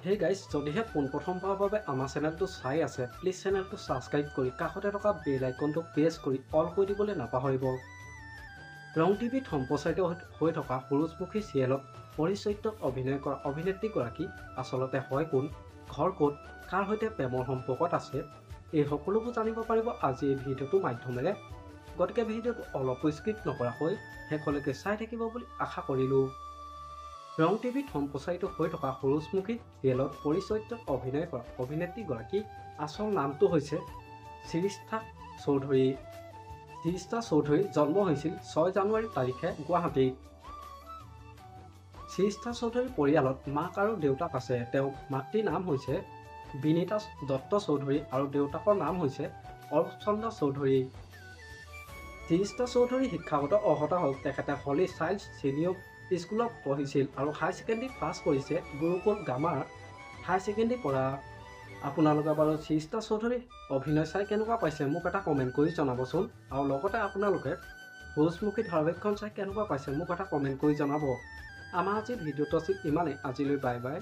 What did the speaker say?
Hey guys, যদিহে পোনপ্ৰথমবাৰৰ বাবে আমাৰ চেনেলটো চাই আছে, প্লিজ চেনেলটো ছাবস্ক্ৰাইব কৰি কাষতে থকা বেল আইকনটো প্ৰেছ কৰি অল কৰি দিবলৈ নাপাহৰিব। ৰং টিভিত সম্প্ৰচাৰিত হৈ থকা সূৰুযমুখী চিৰিয়েলত পৰিচয়ত অভিনয় কৰা অভিনেত্ৰীগৰাকী আচলতে হয় কোন, ঘৰ ক'ত, কাৰ সৈতে প্ৰেমৰ সম্পৰ্কত আছে, এই সকলোবোৰ জানিব পাৰিব আজি এই ভিডিঅ'টোৰ মাধ্যমেৰে। গতিকে ভিডিঅ'টো অলপো স্কিপ নকৰাকৈ শেষলৈকে চাই থাকিব বুলি আশা কৰিলোঁ। ৰং টিভিত সম্প্ৰচাৰিত হৈ থকা সূৰুযমুখী চিৰিয়েলত পৰিচয়ত অভিনয় কৰা অভিনেত্ৰীগৰাকী আচল নামটো হৈছে শিৰিষ্ঠা চৌধুৰী। শিৰিষ্ঠা চৌধুৰীৰ জন্ম হৈছিল 6 জানুৱাৰী তাৰিখে গুৱাহাটীত। শিৰিষ্ঠা চৌধুৰীৰ পৰিয়ালত মাক আৰু দেউতাক আছে। তেওঁৰ মাতৃৰ নাম হৈছে বিনীতা দত্ত চৌধুৰী আৰু দেউতাকৰ নাম হৈছে অৰূপ চন্দ্ৰ চৌধুৰী। শিৰিষ্ঠা চৌধুৰীৰ শিক্ষাগত অৰ্হতা হ'ল তেখেতে হলি চাইল্ড ছিনিয়ৰ স্কুলত পঢ়িছিল আৰু হাই ছেকেণ্ডেৰী পাছ কৰিছে গুৰুকুল গ্ৰামাৰ হাই ছেকেণ্ডেৰী পৰা। আপোনালোকে বাৰু শিৰিষ্ঠা চৌধুৰীৰ অভিনয় চাই কেনেকুৱা পাইছে মোক এটা কমেণ্ট কৰি জনাবচোন, আৰু লগতে আপোনালোকে সূৰুযমুখী ধাৰাবাহিকখন চাই কেনেকুৱা পাইছে মোক এটা কমেণ্ট কৰি জনাব। আমাৰ আজিৰ ভিডিঅ'টো আছিল ইমানেই। আজিলৈ বাই বাই।